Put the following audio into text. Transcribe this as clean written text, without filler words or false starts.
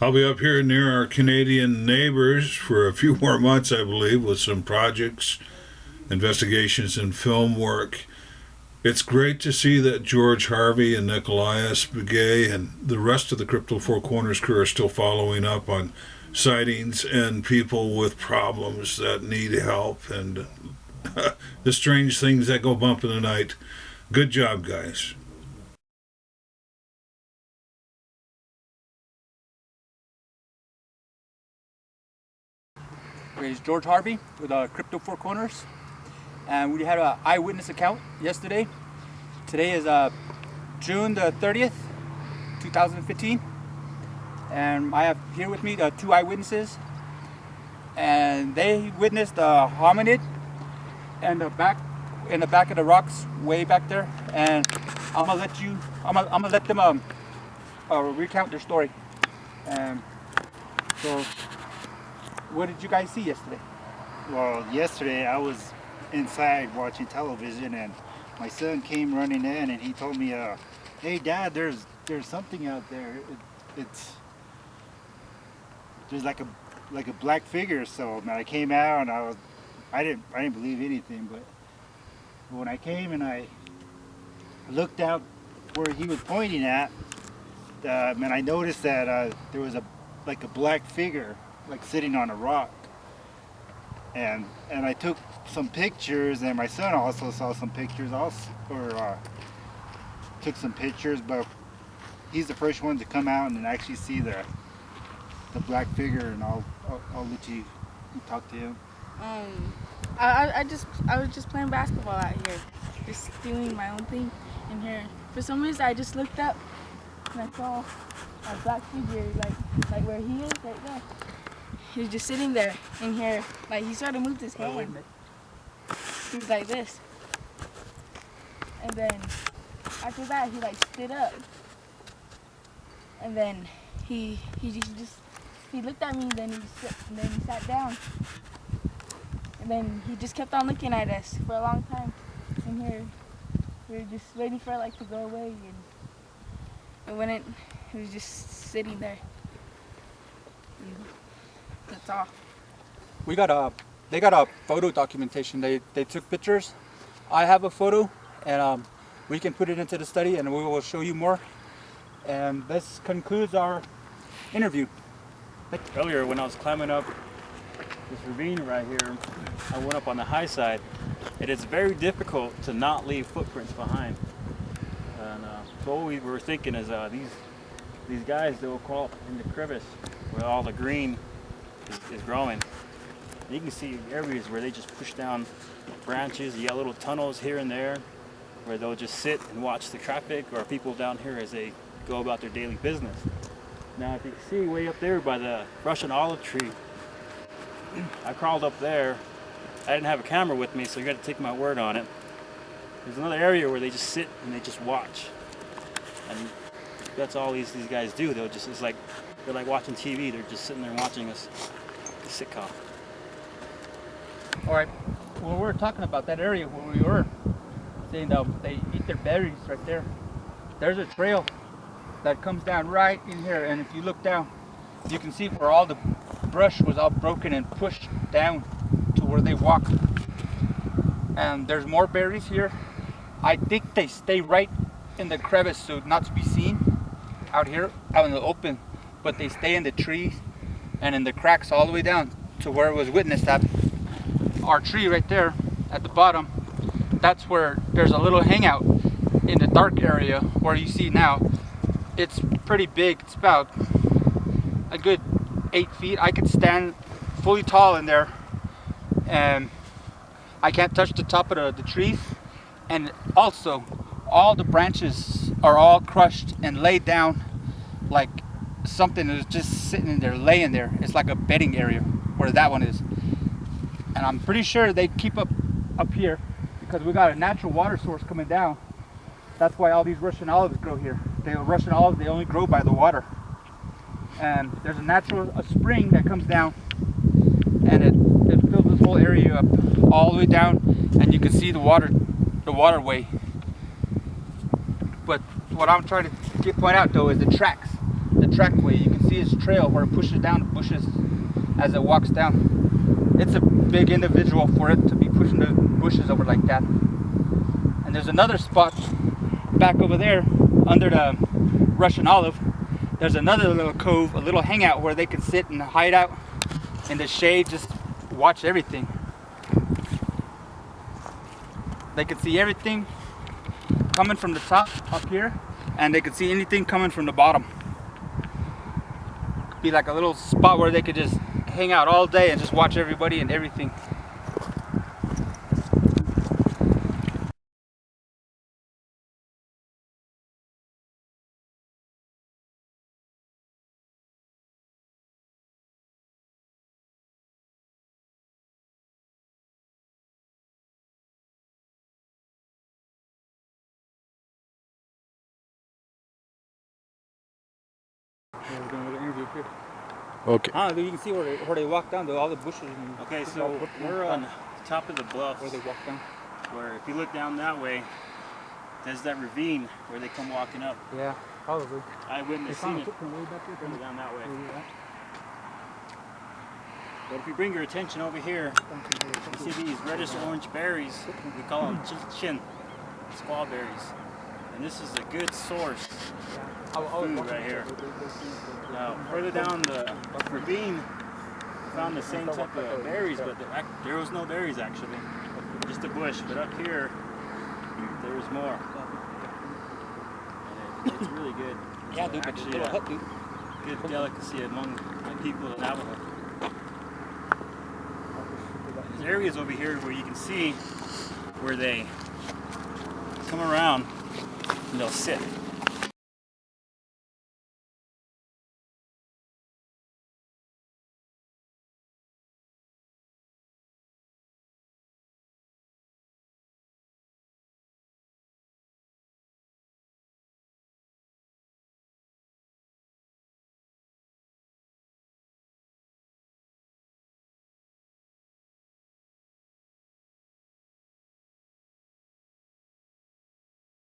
I'll be up here near our Canadian neighbors for a few more months, I believe, with some projects, investigations, and film work. It's great to see that George Harvey and Nicholas Begay and the rest of the Crypto Four Corners crew are still following up on sightings and people with problems that need help and the strange things that go bump in the night. Good job, guys. It's George Harvey with Crypto Four Corners, and we had an eyewitness account yesterday. Today is June the 30th, 2015, and I have here with me two eyewitnesses, and they witnessed a hominid in the back of the rocks way back there. And I'm gonna let them recount their story. So. What did you guys see yesterday? Well, yesterday I was inside watching television, and my son came running in, and he told me, "Hey, Dad, there's something out there. There's like a black figure." So man, I came out, and I didn't believe anything, but when I came and I looked out where he was pointing at, man, I noticed that there was a black figure like sitting on a rock, and I took some pictures, and my son also saw some pictures took some pictures, but he's the first one to come out and actually see the black figure, and I'll let you talk to him. I was just playing basketball out here, just doing my own thing in here. For some reason I just looked up and I saw a black figure like where he is right there. He was just sitting there in here, like he sort of moved his hand. He was like this. And then after that he like stood up. And then he looked at me, and then he sat down. And then he just kept on looking at us for a long time. And here we were just waiting for it like to go away, and it wouldn't. He was just sitting there. That's all. They got a photo documentation. They took pictures. I have a photo, and we can put it into the study, and we will show you more. And this concludes our interview. Earlier, when I was climbing up this ravine right here, I went up on the high side. It is very difficult to not leave footprints behind. And so what we were thinking is these guys, they will crawl up in the crevice where all the green is growing. And you can see areas where they just push down branches. You got little tunnels here and there where they'll just sit and watch the traffic or people down here as they go about their daily business. Now, if you can see way up there by the Russian olive tree, I crawled up there. I didn't have a camera with me, so you got to take my word on it. There's another area where they just sit and they just watch. And that's all these guys do. They're like watching TV. They're just sitting there watching us. Sitcom. All right. Well, we're talking about that area where we were saying they eat their berries right there. There's a trail that comes down right in here, and if you look down, you can see where all the brush was all broken and pushed down to where they walk. And there's more berries here. I think they stay right in the crevice, so not to be seen out here out in the open, but they stay in the trees and in the cracks all the way down to where it was witnessed at. Our tree right there at the bottom, that's where there's a little hangout in the dark area where you see now. It's pretty big. It's about a good 8 feet. I could stand fully tall in there, and I can't touch the top of the trees. And also, all the branches are all crushed and laid down like something is just sitting in there, laying there. It's like a bedding area where that one is. And I'm pretty sure they keep up here because we got a natural water source coming down. That's why all these Russian olives grow here. Russian olives, they only grow by the water. And there's a spring that comes down, and it fills this whole area up all the way down, and you can see the waterway. But what I'm trying to point out though is the trackway. You can see its trail where it pushes down the bushes as it walks down. It's a big individual for it to be pushing the bushes over like that. And there's another spot back over there under the Russian olive. There's another little cove, a little hangout where they can sit and hide out in the shade, just watch everything. They can see everything coming from the top up here, and they can see anything coming from the bottom. Could be like a little spot where they could just hang out all day and just watch everybody and everything. We're doing an interview here. Okay. You can see where they walk down, all the bushes. And Okay, so we're on top of the bluff where they walk down. where if you look down that way, there's that ravine where they come walking up. Yeah, probably. Eyewitness They found seen a it footprint way back there. coming down that way. Yeah. But if you bring your attention over here, you see these reddish orange berries. We call them chin, squaw berries. And this is a good source of food right here. Now, further down the ravine, we found the same type of berries, but there was no berries actually, just a bush. But up here, there was more. And it's really good. Yeah, dude, Actually, little hut, dude. good delicacy among the people of Navajo. There's areas over here where you can see where they come around and they'll sit.